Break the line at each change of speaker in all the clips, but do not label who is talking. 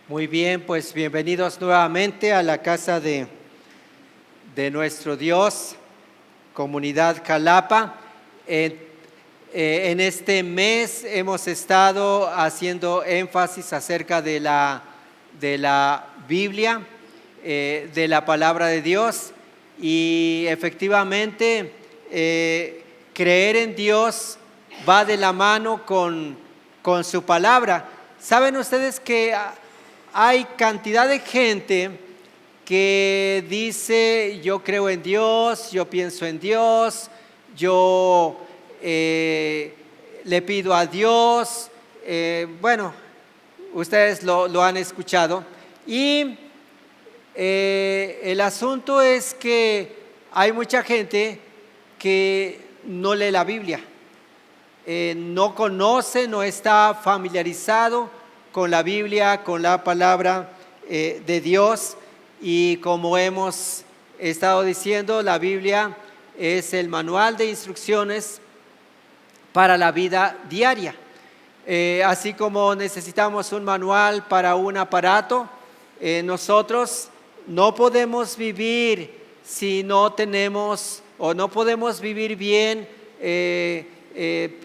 Muy bien, pues bienvenidos nuevamente a la casa de nuestro Dios, Comunidad Jalapa. En este mes hemos estado haciendo énfasis acerca de la Biblia, de la palabra de Dios, y efectivamente creer en Dios va de la mano con su palabra. ¿Saben ustedes que hay cantidad de gente que dice: yo creo en Dios, yo pienso en Dios, yo le pido a Dios? Bueno, ustedes lo han escuchado. Y el asunto es que hay mucha gente que no lee la Biblia, no conoce, no está familiarizado con la Biblia, con la palabra de Dios. Y como hemos estado diciendo, la Biblia es el manual de instrucciones para la vida diaria. Así como necesitamos un manual para un aparato, nosotros no podemos vivir si no tenemos, o no podemos vivir bien.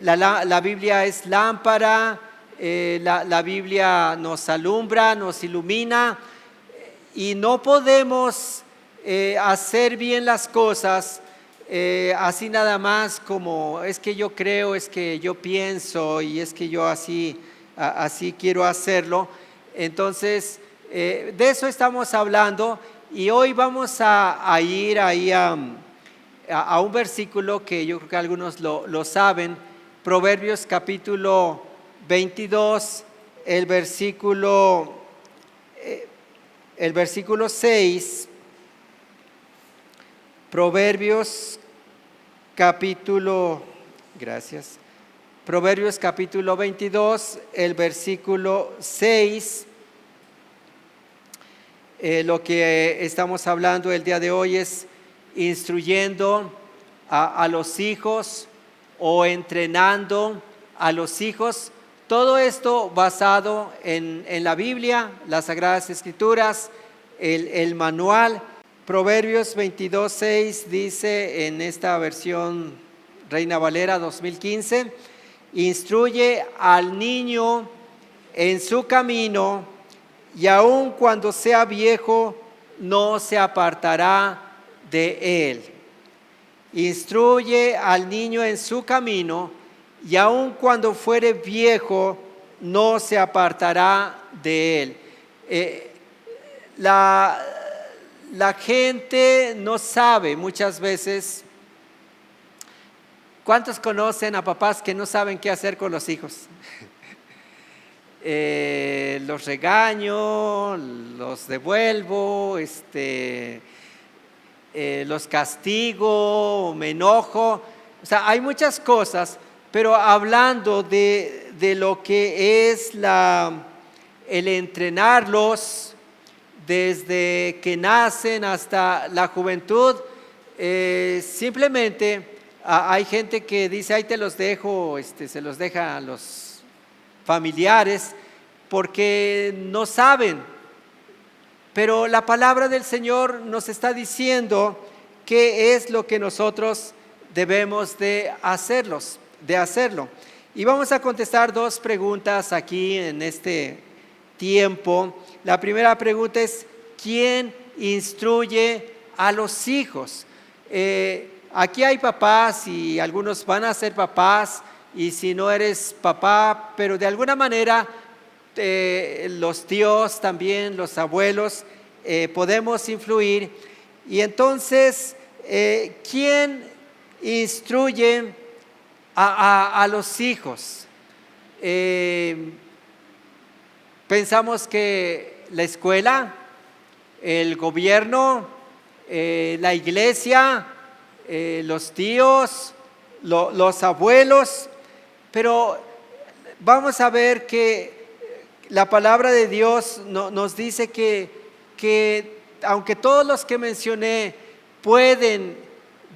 La Biblia es lámpara. La Biblia nos alumbra, nos ilumina, y no podemos hacer bien las cosas así nada más como es que yo creo, es que yo pienso y es que yo así quiero hacerlo. Entonces, de eso estamos hablando, y hoy vamos a ir ahí a un versículo que yo creo que algunos lo saben, Proverbios capítulo 22, el versículo 6, Proverbios capítulo 22, el versículo 6. Lo que estamos hablando el día de hoy es instruyendo a los hijos o entrenando a los hijos. Todo esto basado en la Biblia, las Sagradas Escrituras, el manual. Proverbios 22:6 dice en esta versión Reina Valera 2015: instruye al niño en su camino, y aun cuando sea viejo no se apartará de él. Instruye al niño en su camino, y aun cuando fuere viejo no se apartará de él. La gente no sabe muchas veces. ¿Cuántos conocen a papás que no saben qué hacer con los hijos? Los regaño, los devuelvo, los castigo, me enojo. O sea, hay muchas cosas. Pero hablando de lo que es el entrenarlos desde que nacen hasta la juventud, simplemente hay gente que dice: ahí te los dejo, se los deja a los familiares porque no saben. Pero la palabra del Señor nos está diciendo qué es lo que nosotros debemos de hacerlo. Y vamos a contestar dos preguntas aquí en este tiempo. La primera pregunta es: ¿quién instruye a los hijos? Aquí hay papás, y algunos van a ser papás, y si no eres papá, pero de alguna manera los tíos también, los abuelos, podemos influir. Y entonces, ¿quién instruye a los hijos? Pensamos que la escuela, el gobierno, la iglesia, los tíos, los abuelos, pero vamos a ver que la palabra de Dios nos dice que aunque todos los que mencioné pueden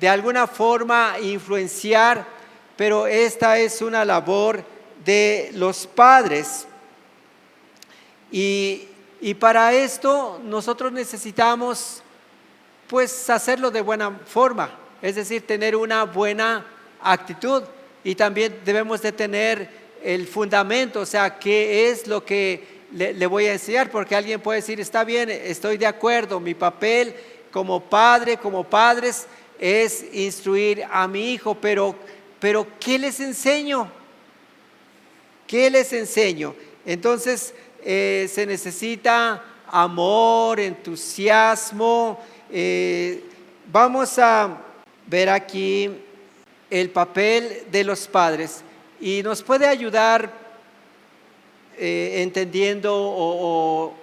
de alguna forma influenciar, pero esta es una labor de los padres. Y Y para esto nosotros necesitamos pues hacerlo de buena forma, es decir, tener una buena actitud, y también debemos de tener el fundamento, o sea, qué es lo que le voy a enseñar, porque alguien puede decir, está bien, estoy de acuerdo, mi papel como padre, como padres, es instruir a mi hijo, pero ¿qué les enseño? ¿Qué les enseño? Entonces se necesita amor, entusiasmo. Vamos a ver aquí el papel de los padres, y nos puede ayudar entendiendo o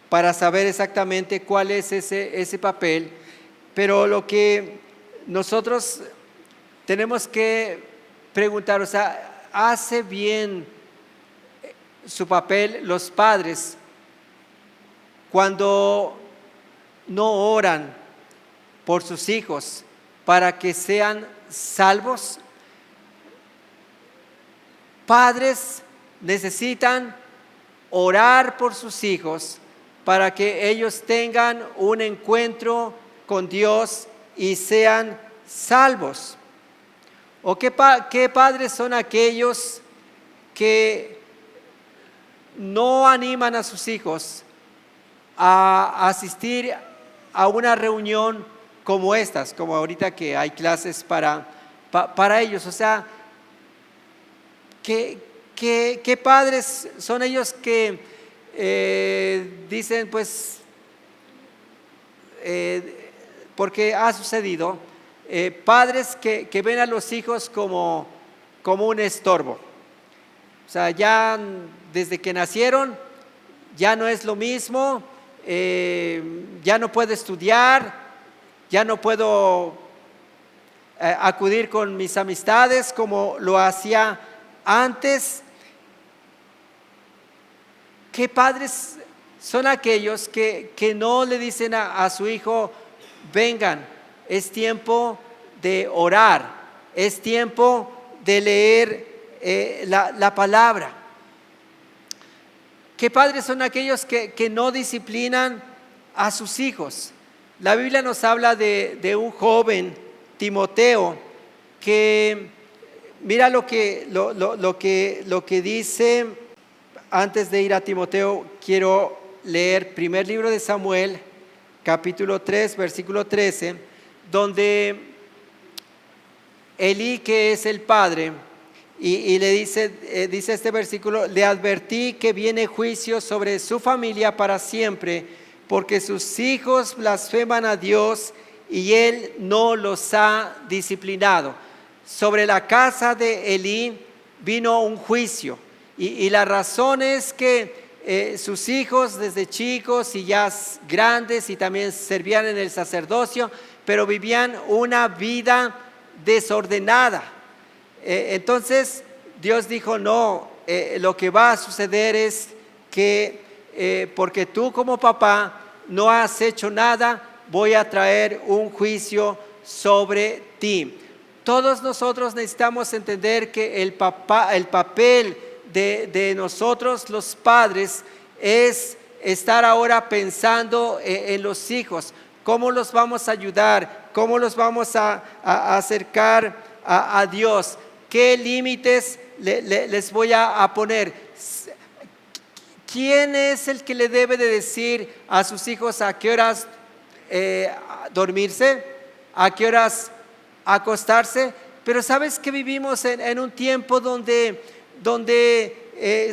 para saber exactamente cuál es ese papel. Pero lo que nosotros tenemos que preguntar, o sea, ¿hace bien su papel los padres cuando no oran por sus hijos para que sean salvos? Padres necesitan orar por sus hijos para que ellos tengan un encuentro con Dios y sean salvos. ¿O qué padres son aquellos que no animan a sus hijos a asistir a una reunión como estas, como ahorita que hay clases para ellos? O sea, ¿qué padres son ellos que dicen, pues, porque ha sucedido, padres que ven a los hijos como un estorbo? O sea, ya desde que nacieron ya no es lo mismo, ya no puedo estudiar, ya no puedo acudir con mis amistades como lo hacía antes. ¿Qué padres son aquellos que no le dicen a su hijo, vengan, es tiempo de orar, es tiempo de leer la palabra? ¿Qué padres son aquellos que no disciplinan a sus hijos? La Biblia nos habla de un joven, Timoteo, que mira lo que dice. Antes de ir a Timoteo, quiero leer primer libro de Samuel, capítulo 3, versículo 13, donde Elí, que es el padre, y le dice este versículo, le advertí que viene juicio sobre su familia para siempre, porque sus hijos blasfeman a Dios y él no los ha disciplinado. Sobre la casa de Elí vino un juicio, y la razón es que sus hijos desde chicos y ya grandes, y también servían en el sacerdocio, pero vivían una vida desordenada. Entonces Dios dijo, no, lo que va a suceder es que porque tú como papá no has hecho nada, voy a traer un juicio sobre ti. Todos nosotros necesitamos entender que el papel de nosotros los padres es estar ahora pensando en los hijos, cómo los vamos a ayudar, cómo los vamos a acercar a Dios, qué límites les voy a poner. ¿Quién es el que le debe de decir a sus hijos a qué horas dormirse, a qué horas acostarse? Pero sabes que vivimos en un tiempo donde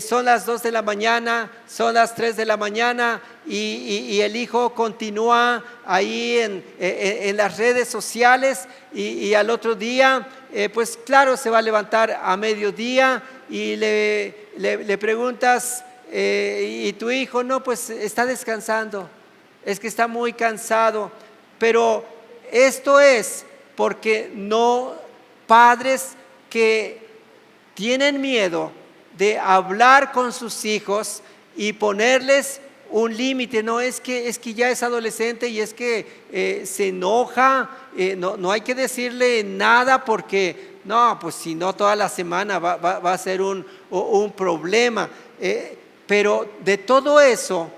son las 2 de la mañana, son las 3 de la mañana y el hijo continúa ahí en las redes sociales, y al otro día pues claro, se va a levantar a mediodía y le preguntas, y tu hijo, no, pues está descansando, es que está muy cansado. Pero esto es porque no, padres que tienen miedo de hablar con sus hijos y ponerles un límite. No, es que ya es adolescente y es que se enoja, no hay que decirle nada porque no, pues si no toda la semana va a ser un problema. Pero de todo eso,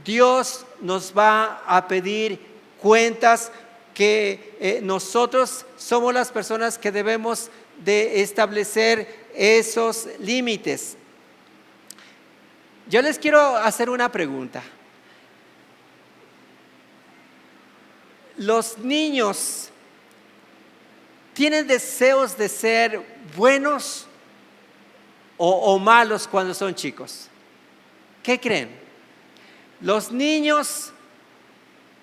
Dios nos va a pedir cuentas, que nosotros somos las personas que debemos de establecer esos límites. Yo les quiero hacer una pregunta. ¿Los niños tienen deseos de ser buenos o malos cuando son chicos? ¿Qué creen? Los niños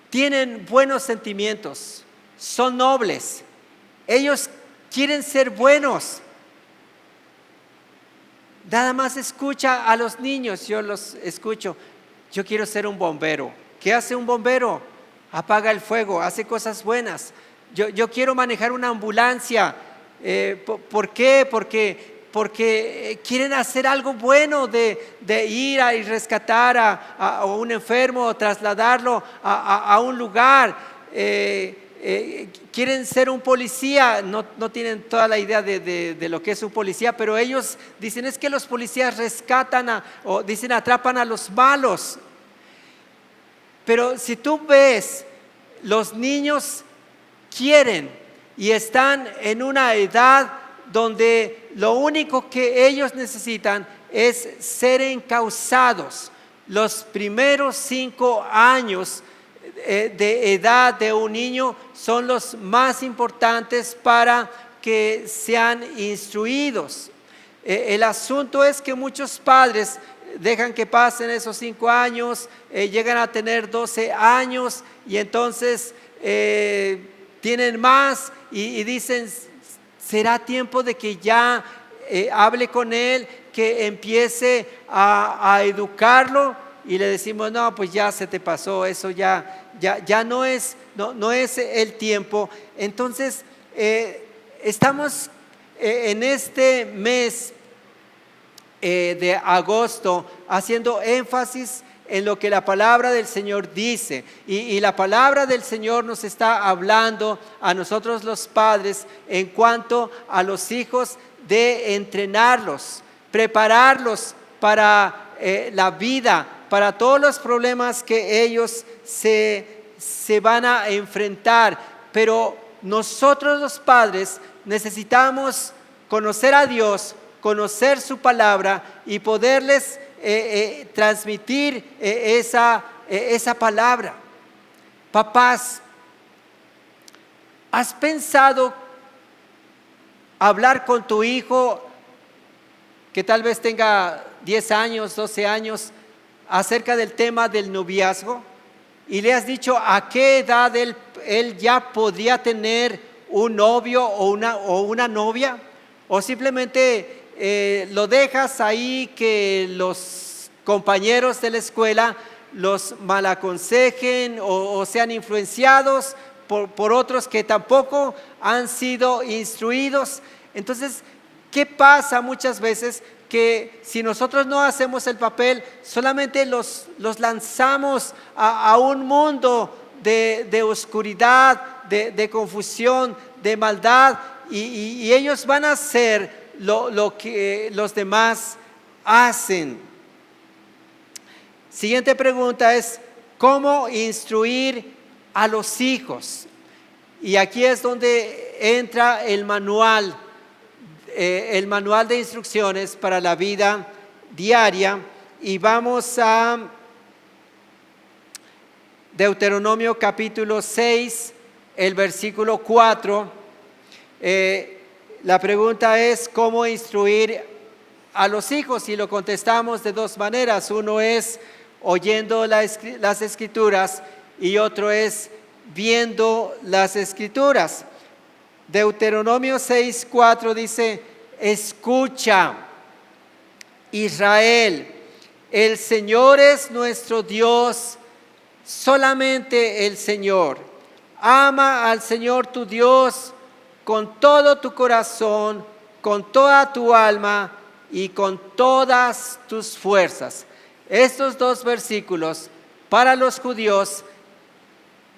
tienen buenos sentimientos, son nobles, ellos quieren ser buenos. Nada más escucha a los niños, yo los escucho. Yo quiero ser un bombero. ¿Qué hace un bombero? Apaga el fuego, hace cosas buenas. Yo quiero manejar una ambulancia. ¿Por qué? Porque quieren hacer algo bueno, de ir a y rescatar a un enfermo, o trasladarlo a un lugar. Quieren ser un policía, no tienen toda la idea de lo que es un policía, pero ellos dicen es que los policías rescatan o dicen atrapan a los malos. Pero si tú ves, los niños quieren y están en una edad donde lo único que ellos necesitan es ser encausados. Los primeros 5 años de edad de un niño son los más importantes para que sean instruidos. El asunto es que muchos padres dejan que pasen esos 5 años, llegan a tener 12 años y entonces tienen más y dicen, será tiempo de que ya hable con él, que empiece a educarlo, y le decimos, no, pues ya se te pasó, eso ya no es el tiempo. Entonces estamos en este mes de agosto haciendo énfasis en lo que la palabra del Señor dice, y la palabra del Señor nos está hablando a nosotros los padres en cuanto a los hijos, de entrenarlos, prepararlos para la vida, para todos los problemas que ellos se van a enfrentar. Pero nosotros los padres necesitamos conocer a Dios, conocer su palabra y poderles transmitir esa palabra. Papás, ¿has pensado hablar con tu hijo que tal vez tenga 10 años, 12 años, acerca del tema del noviazgo? ¿Y le has dicho a qué edad él ya podría tener un novio o una novia? ¿O simplemente lo dejas ahí que los compañeros de la escuela los malaconsejen o sean influenciados por otros que tampoco han sido instruidos? Entonces, ¿qué pasa muchas veces? Que si nosotros no hacemos el papel, solamente los lanzamos a un mundo de oscuridad, de confusión, de maldad, y ellos van a hacer lo que los demás hacen. Siguiente pregunta es, ¿cómo instruir a los hijos? Y aquí es donde entra el manual de instrucciones para la vida diaria, y vamos a Deuteronomio capítulo 6, el versículo 4. La pregunta es ¿cómo instruir a los hijos? Y lo contestamos de 2 maneras. Uno es oyendo las escrituras y otro es viendo las escrituras. Deuteronomio 6:4 dice, escucha, Israel, el Señor es nuestro Dios, solamente el Señor. Ama al Señor tu Dios con todo tu corazón, con toda tu alma y con todas tus fuerzas. Estos 2 versículos para los judíos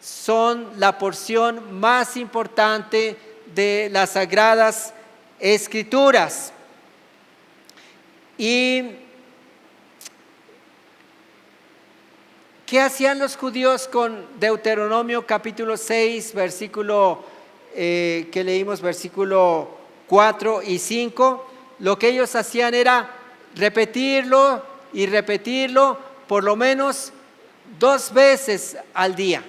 son la porción más importante de las Sagradas Escrituras. Y ¿Qué hacían los judíos con Deuteronomio capítulo 6, versículo que leímos, versículo 4 y 5? Lo que ellos hacían era repetirlo y repetirlo por lo menos 2 veces al día.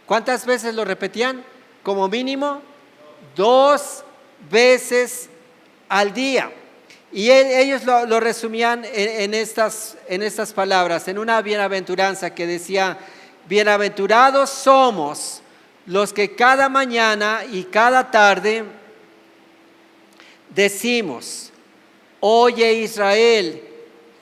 ¿Cuántas veces lo repetían? Como mínimo 2 veces al día. Y ellos lo resumían en estas palabras, en una bienaventuranza que decía: bienaventurados somos los que cada mañana y cada tarde decimos: oye Israel,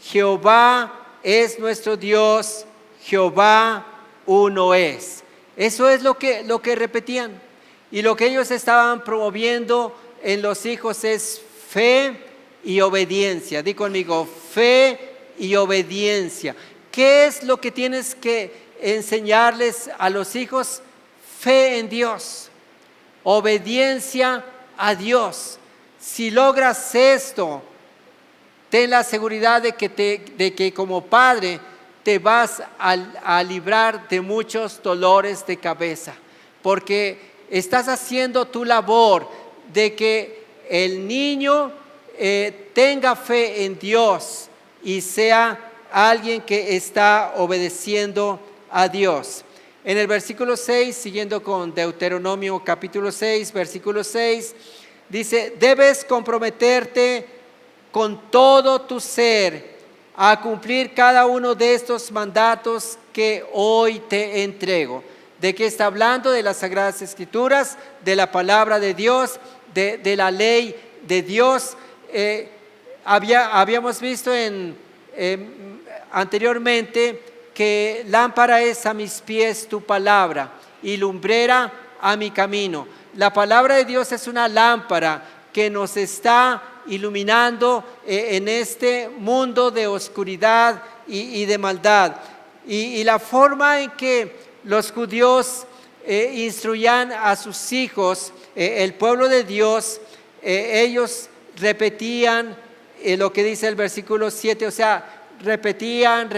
Jehová es nuestro Dios, Jehová uno es. Eso es lo que repetían. Y lo que ellos estaban promoviendo en los hijos es fe y obediencia. Di conmigo: fe y obediencia. ¿Qué es lo que tienes que enseñarles a los hijos? Fe en Dios, obediencia a Dios. Si logras esto, ten la seguridad de que como padre te vas a librar de muchos dolores de cabeza, porque estás haciendo tu labor de que el niño tenga fe en Dios y sea alguien que está obedeciendo a Dios. En el versículo 6, siguiendo con Deuteronomio capítulo 6, versículo 6, dice: debes comprometerte con todo tu ser a cumplir cada uno de estos mandatos que hoy te entrego. ¿De qué está hablando? De las Sagradas Escrituras, de la palabra de Dios, de la ley de Dios. Habíamos visto anteriormente que lámpara es a mis pies tu palabra y lumbrera a mi camino. La palabra de Dios es una lámpara que nos está iluminando en este mundo de oscuridad y de maldad. Y la forma en que los judíos instruían a sus hijos, el pueblo de Dios, ellos repetían lo que dice el versículo 7, o sea, repetían.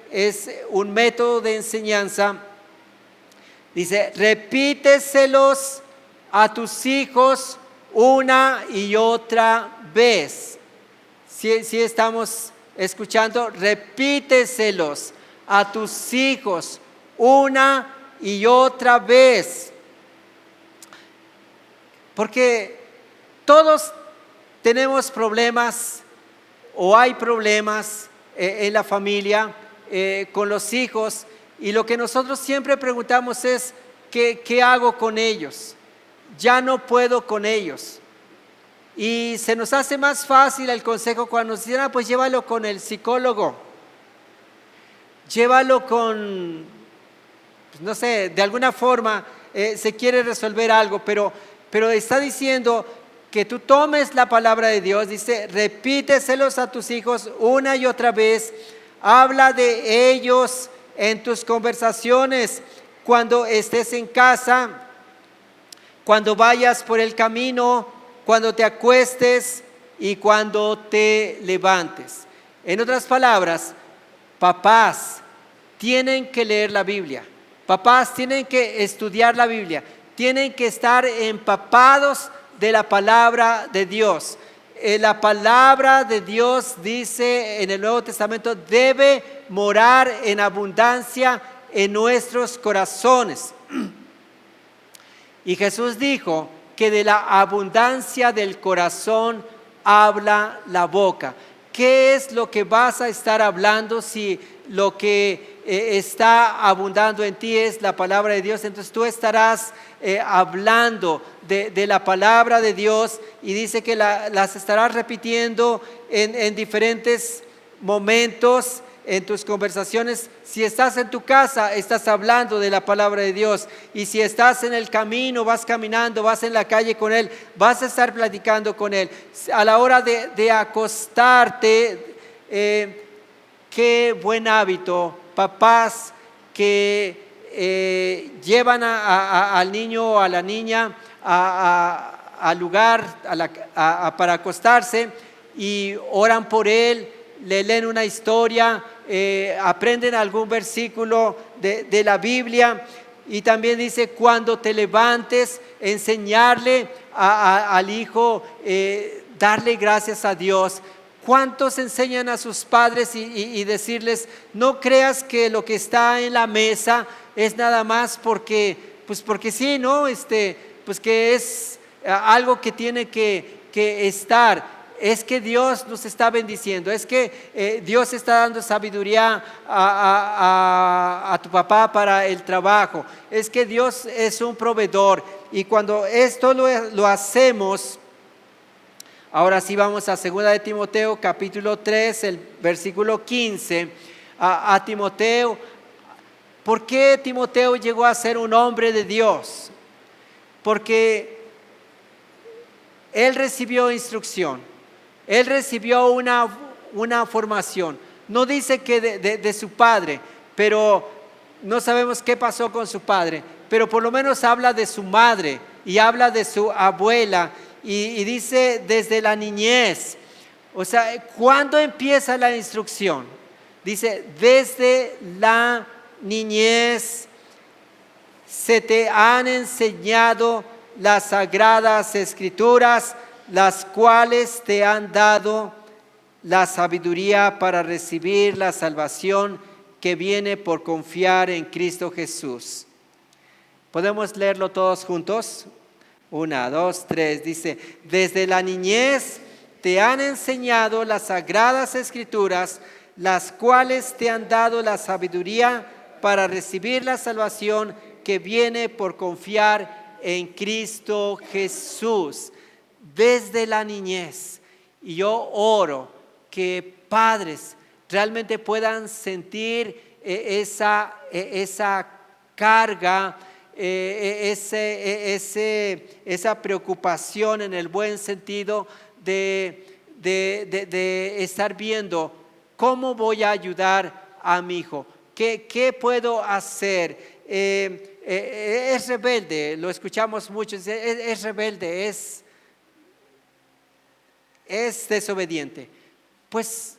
Es un método de enseñanza. Dice: repíteselos a tus hijos una y otra vez. Si estamos escuchando, repíteselos a tus hijos una y otra vez. Porque todos tenemos problemas o hay problemas en la familia con los hijos, y lo que nosotros siempre preguntamos es: ¿qué hago con ellos? Ya no puedo con ellos. Y se nos hace más fácil el consejo cuando nos dicen: pues llévalo con el psicólogo, llévalo con, pues no sé, de alguna forma se quiere resolver algo, pero está diciendo que tú tomes la palabra de Dios. Dice: repíteselos a tus hijos una y otra vez, habla de ellos en tus conversaciones, cuando estés en casa, cuando vayas por el camino, cuando te acuestes y cuando te levantes. En otras palabras, papás tienen que leer la Biblia, papás tienen que estudiar la Biblia, tienen que estar empapados de la palabra de Dios. La palabra de Dios dice en el Nuevo Testamento: debe morar en abundancia en nuestros corazones. Y Jesús dijo que de la abundancia del corazón habla la boca. ¿Qué es lo que vas a estar hablando si lo que está abundando en ti es la palabra de Dios? Entonces tú estarás hablando de la palabra de Dios, y dice que las estarás repitiendo en diferentes momentos en tus conversaciones. Si estás en tu casa, estás hablando de la palabra de Dios, y si estás en el camino, vas caminando, vas en la calle con Él, vas a estar platicando con Él. A la hora de acostarte, qué buen hábito, papás que llevan al niño o a la niña al lugar para acostarse y oran por él, le leen una historia, aprenden algún versículo de la Biblia. Y también dice, cuando te levantes, enseñarle al hijo, darle gracias a Dios. ¿Cuántos enseñan a sus padres y decirles, no creas que lo que está en la mesa es nada más porque sí, ¿no? Pues que es algo que tiene que estar. Es que Dios nos está bendiciendo, es que Dios está dando sabiduría a tu papá para el trabajo, es que Dios es un proveedor. Y cuando esto lo hacemos, ahora sí vamos a 2 de Timoteo capítulo 3, el versículo 15, a Timoteo. ¿Por qué Timoteo llegó a ser un hombre de Dios? Porque él recibió instrucción. Él recibió una formación. No dice que de su padre, pero no sabemos qué pasó con su padre. Pero por lo menos habla de su madre y habla de su abuela y dice desde la niñez. O sea, ¿cuándo empieza la instrucción? Dice, desde la niñez se te han enseñado las sagradas escrituras, las cuales te han dado la sabiduría para recibir la salvación que viene por confiar en Cristo Jesús. ¿Podemos leerlo todos juntos? 1, 2, 3. Dice, desde la niñez te han enseñado las sagradas escrituras, las cuales te han dado la sabiduría para recibir la salvación que viene por confiar en Cristo Jesús. Desde la niñez. Y yo oro que padres realmente puedan sentir esa carga, esa preocupación en el buen sentido de estar viendo cómo voy a ayudar a mi hijo, qué puedo hacer. Es rebelde, lo escuchamos mucho, es rebelde, es desobediente. Pues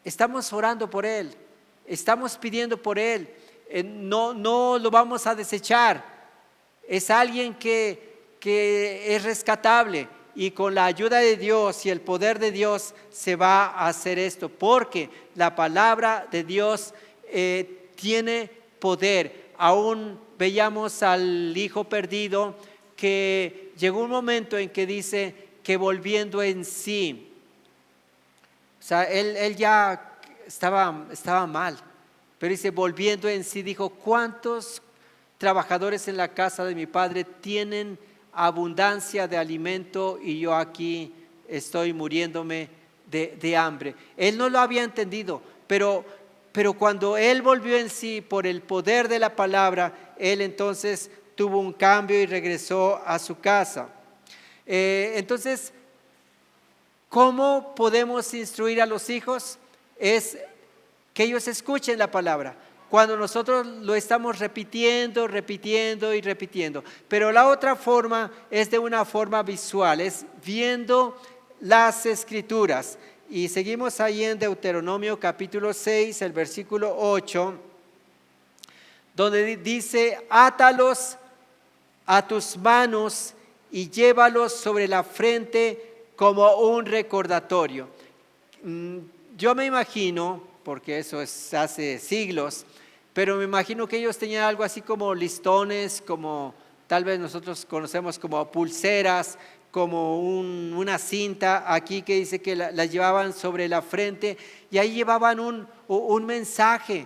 estamos orando por él, estamos pidiendo por él, no lo vamos a desechar. Es alguien que es rescatable y con la ayuda de Dios y el poder de Dios se va a hacer esto, porque la palabra de Dios tiene poder. Aún veíamos al hijo perdido que llegó un momento en que dice que volviendo en sí, o sea, él ya estaba mal, pero dice volviendo en sí, dijo, ¿cuántos trabajadores en la casa de mi padre tienen abundancia de alimento y yo aquí estoy muriéndome de hambre? Él no lo había entendido, pero cuando él volvió en sí por el poder de la palabra, él entonces tuvo un cambio y regresó a su casa. Entonces, ¿cómo podemos instruir a los hijos? Es que ellos escuchen la palabra. Cuando nosotros lo estamos repitiendo y repitiendo. Pero la otra forma es de una forma visual, es viendo las escrituras. Y seguimos ahí en Deuteronomio capítulo 6, el versículo 8, donde dice, átalos a tus manos y llévalos sobre la frente como un recordatorio. Yo me imagino, porque eso es hace siglos, pero me imagino que ellos tenían algo así como listones, como tal vez nosotros conocemos como pulseras, como una cinta aquí que dice que la llevaban sobre la frente y ahí llevaban un mensaje,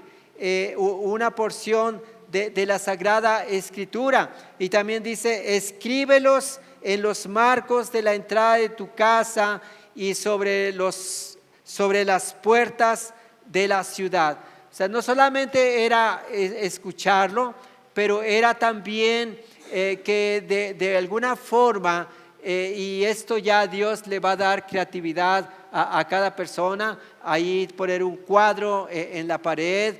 una porción de la Sagrada Escritura. Y también dice, escríbelos en los marcos de la entrada de tu casa y sobre las puertas de la ciudad. O sea, no solamente era escucharlo, pero era también que de alguna forma, y esto ya Dios le va a dar creatividad a cada persona, ahí poner un cuadro en la pared,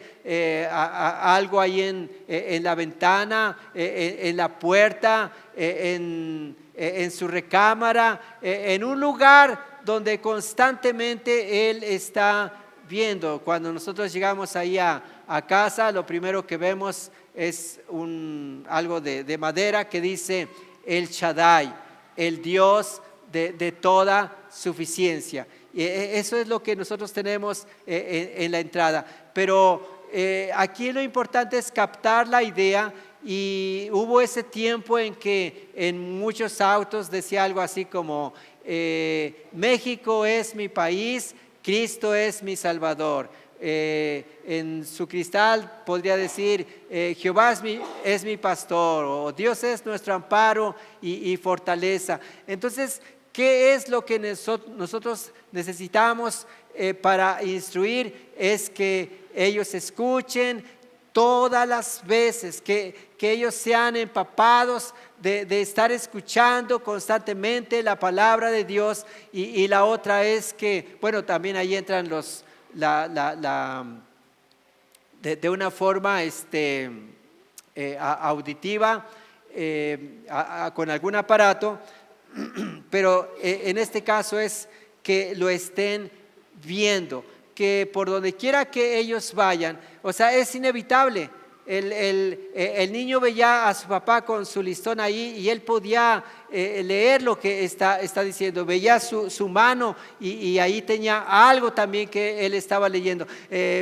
algo ahí en la ventana, en la puerta, en su recámara, en un lugar donde constantemente él está viendo. Cuando nosotros llegamos ahí a casa, lo primero que vemos es algo de madera que dice El Shaddai, el Dios de toda suficiencia. Y eso es lo que nosotros tenemos en la entrada. Pero aquí lo importante es captar la idea. Y hubo ese tiempo en que en muchos autos decía algo así como México es mi país, Cristo es mi Salvador. En su cristal podría decir Jehová es mi pastor, o Dios es nuestro amparo y fortaleza. Entonces, ¿qué es lo que nosotros necesitamos para instruir? Es que ellos escuchen todas las veces, que ellos sean empapados de estar escuchando constantemente la palabra de Dios. Y la otra es que, bueno, también ahí entran de una forma auditiva, con algún aparato, pero en este caso es que lo estén viendo, que por donde quiera que ellos vayan, o sea, es inevitable. El niño veía a su papá con su listón ahí y él podía leer lo que está diciendo, veía su mano y ahí tenía algo también que él estaba leyendo,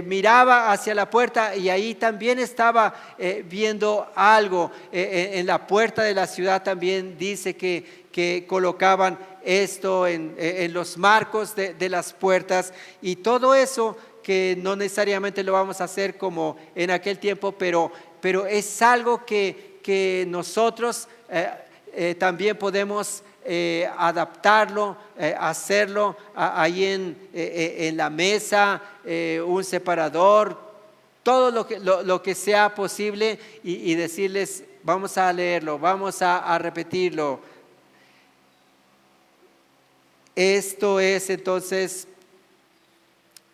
miraba hacia la puerta y ahí también estaba viendo algo. En la puerta de la ciudad también dice que colocaban esto en los marcos de las puertas, y todo eso que no necesariamente lo vamos a hacer como en aquel tiempo, pero es algo que nosotros también podemos adaptarlo, hacerlo ahí en la mesa, un separador, todo lo que sea posible, y decirles vamos a leerlo, vamos a repetirlo. Esto es entonces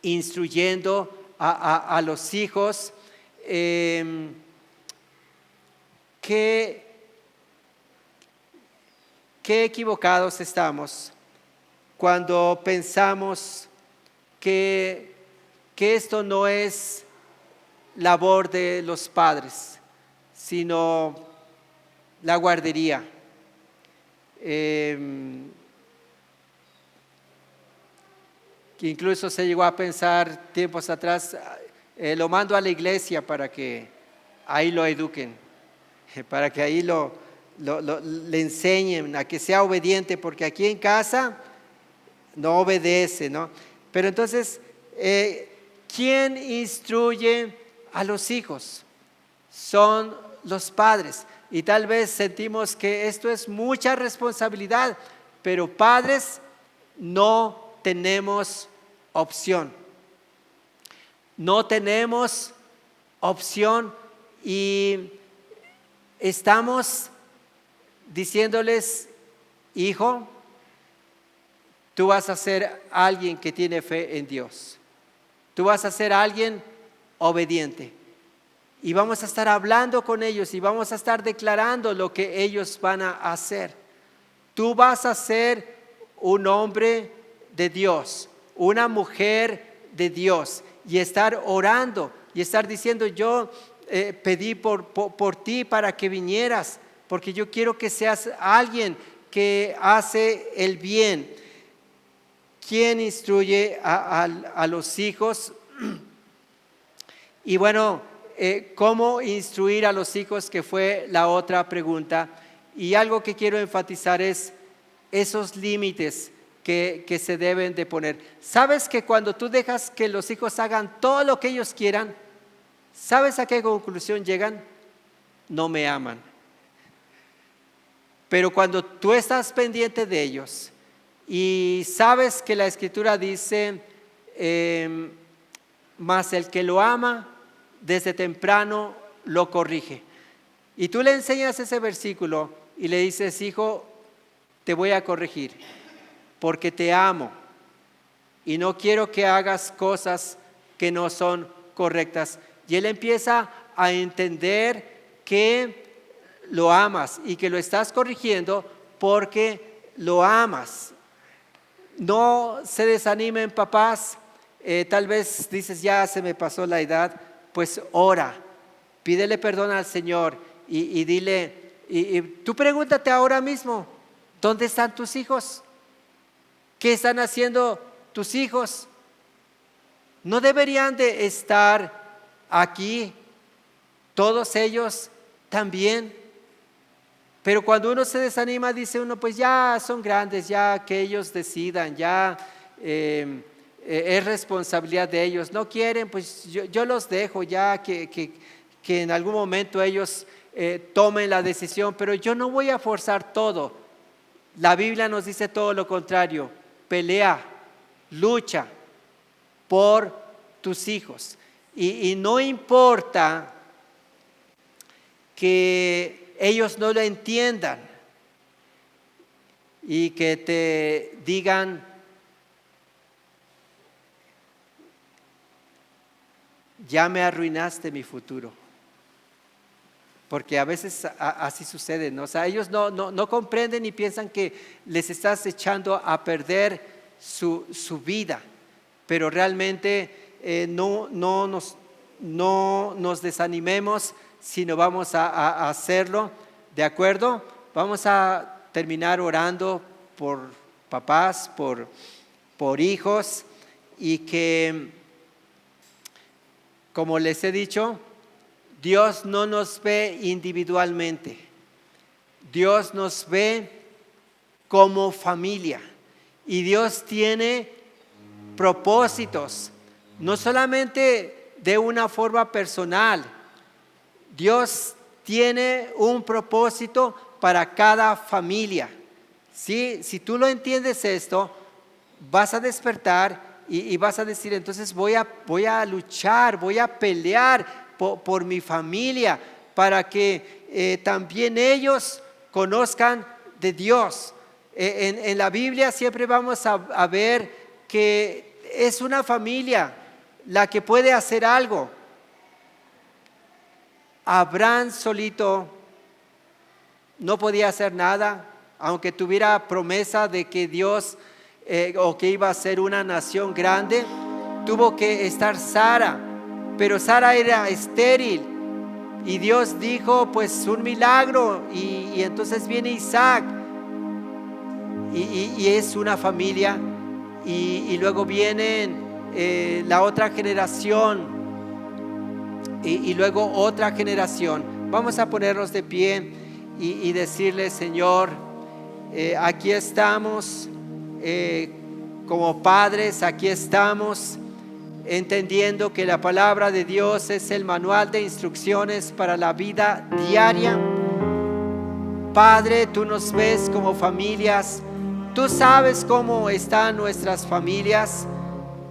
instruyendo a los hijos. Qué equivocados estamos cuando pensamos que esto no es labor de los padres, sino la guardería. Que incluso se llegó a pensar tiempos atrás, lo mando a la iglesia para que ahí lo eduquen, para que ahí le enseñen a que sea obediente, porque aquí en casa no obedece, ¿no? Pero entonces, ¿quién instruye a los hijos? Son los padres. Y tal vez sentimos que esto es mucha responsabilidad, pero padres no tenemos opción. No tenemos opción, y estamos diciéndoles, hijo, tú vas a ser alguien que tiene fe en Dios. Tú vas a ser alguien obediente. Y vamos a estar hablando con ellos y vamos a estar declarando lo que ellos van a hacer. Tú vas a ser un hombre de Dios, una mujer de Dios, y estar orando y estar diciendo, yo pedí por ti para que vinieras, porque yo quiero que seas alguien que hace el bien. ¿Quién instruye a los hijos? Y bueno, ¿cómo instruir a los hijos? Que fue la otra pregunta. Y algo que quiero enfatizar es esos límites que se deben de poner. ¿Sabes que cuando tú dejas que los hijos hagan todo lo que ellos quieran, ¿sabes a qué conclusión llegan? No me aman. Pero cuando tú estás pendiente de ellos y sabes que la Escritura dice, mas el que lo ama desde temprano lo corrige, y tú le enseñas ese versículo y le dices, hijo, te voy a corregir porque te amo y no quiero que hagas cosas que no son correctas. Y él empieza a entender que lo amas y que lo estás corrigiendo porque lo amas. No se desanimen, papás. tal vez dices, ya se me pasó la edad, pues ora, pídele perdón al Señor y dile, y tú pregúntate ahora mismo, ¿dónde están tus hijos? ¿Qué están haciendo tus hijos? ¿No deberían de estar aquí todos ellos también? Pero cuando uno se desanima, dice uno, pues ya son grandes, ya que ellos decidan, ya es responsabilidad de ellos. No quieren, pues yo los dejo ya que en algún momento ellos tomen la decisión, pero yo no voy a forzar todo. La Biblia nos dice todo lo contrario: pelea, lucha por tus hijos. Y no importa que ellos no lo entiendan y que te digan, ya me arruinaste mi futuro. Porque a veces así sucede, ¿no? O sea, ellos no comprenden y piensan que les estás echando a perder su vida. Pero realmente no nos desanimemos, sino vamos a hacerlo, ¿de acuerdo? Vamos a terminar orando por papás, por hijos, y que, como les he dicho, Dios no nos ve individualmente. Dios nos ve como familia. Y Dios tiene propósitos, no solamente de una forma personal. Dios tiene un propósito para cada familia. ¿Sí? Si tú lo entiendes esto, vas a despertar y vas a decir, entonces voy a luchar, voy a pelear por mi familia, para que también ellos conozcan de Dios. En la Biblia siempre vamos a ver que es una familia la que puede hacer algo. Abraham solito no podía hacer nada, aunque tuviera promesa de que Dios o que iba a ser una nación grande. Tuvo que estar Sara, pero Sara era estéril y Dios dijo, pues un milagro, y entonces viene Isaac y es una familia, y luego viene la otra generación y luego otra generación. Vamos a ponernos de pie y decirle, Señor, aquí estamos como padres, aquí estamos entendiendo que la palabra de Dios es el manual de instrucciones para la vida diaria. Padre, tú nos ves como familias, tú sabes cómo están nuestras familias,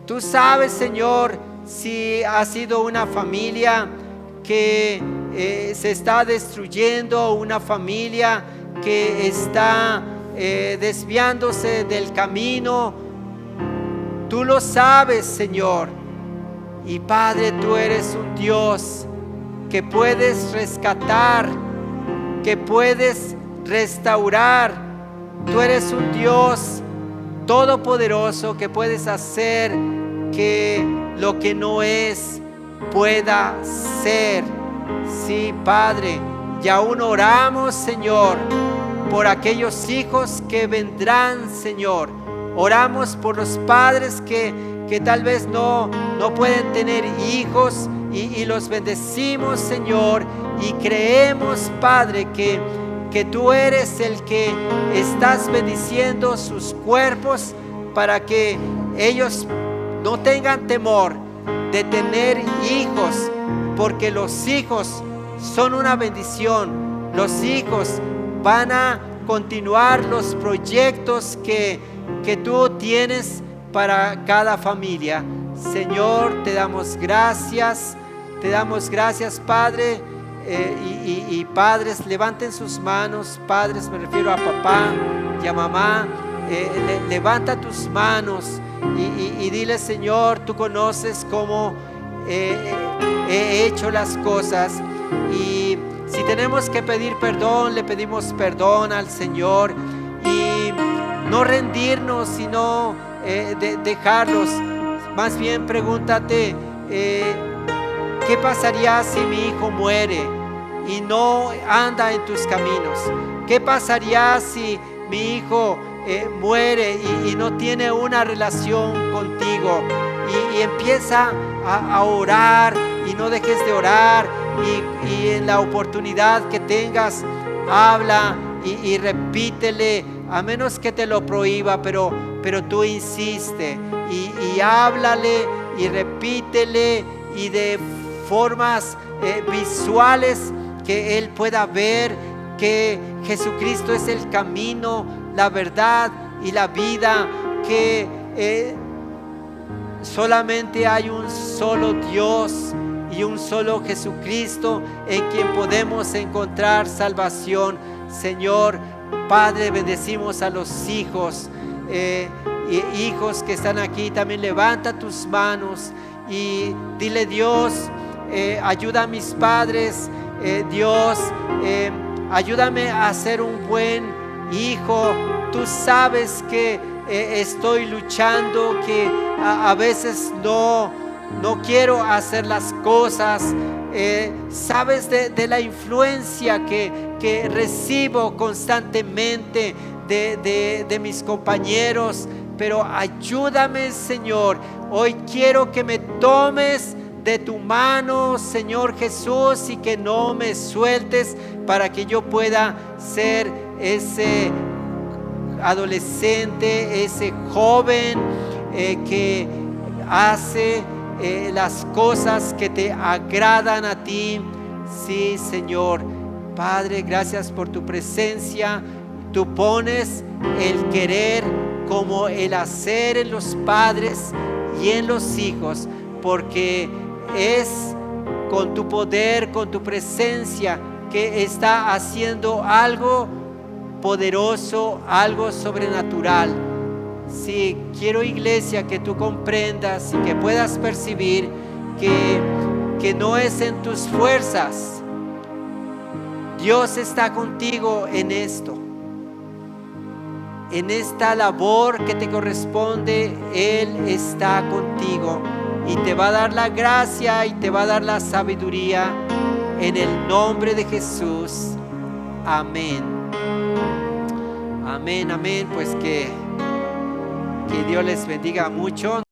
tú sabes, Señor, si ha sido una familia que se está destruyendo, una familia que está desviándose del camino. Tú lo sabes, Señor. Y Padre, tú eres un Dios que puedes rescatar, que puedes restaurar. Tú eres un Dios todopoderoso que puedes hacer que lo que no es pueda ser. Sí, Padre, y aún oramos, Señor, por aquellos hijos que vendrán, Señor. Oramos por los padres que tal vez no pueden tener hijos, y los bendecimos, Señor, y creemos, Padre, que tú eres el que estás bendiciendo sus cuerpos para que ellos no tengan temor de tener hijos, porque los hijos son una bendición. Los hijos van a continuar los proyectos que tú tienes para cada familia. Señor, te damos gracias, Padre, y padres, levanten sus manos. Padres, me refiero a papá y a mamá. Levanta tus manos y dile, Señor, tú conoces cómo he hecho las cosas, y si tenemos que pedir perdón, le pedimos perdón al Señor, y no rendirnos, sino dejarlos. más bien pregúntate, ¿qué pasaría si mi hijo muere y no anda en tus caminos? ¿Qué pasaría si mi hijo muere y no tiene una relación contigo? Y empieza a orar, y no dejes de orar, y en la oportunidad que tengas, habla y repítele, a menos que te lo prohíba, pero tú insiste y háblale y repítele, y de formas visuales que él pueda ver que Jesucristo es el camino, la verdad y la vida, que solamente hay un solo Dios y un solo Jesucristo en quien podemos encontrar salvación. Señor Padre, bendecimos a los hijos, hijos que están aquí. También levanta tus manos y dile: Dios, ayuda a mis padres, Dios, ayúdame a ser un buen hijo. Tú sabes que estoy luchando, que a veces no quiero hacer las cosas. Sabes de la influencia que recibo constantemente de mis compañeros, pero ayúdame, Señor. Hoy quiero que me tomes de tu mano, Señor Jesús, y que no me sueltes, para que yo pueda ser ese adolescente, ese joven que hace las cosas que te agradan a ti. Sí, Señor Padre, gracias por tu presencia. Tú pones el querer como el hacer en los padres y en los hijos, porque es con tu poder, con tu presencia, que está haciendo algo poderoso, algo sobrenatural. Sí, quiero, iglesia, que tú comprendas y que puedas percibir que no es en tus fuerzas. Dios está contigo en esto, en esta labor que te corresponde. Él está contigo y te va a dar la gracia y te va a dar la sabiduría, en el nombre de Jesús. Amén. Amén, amén. Pues que Dios les bendiga mucho.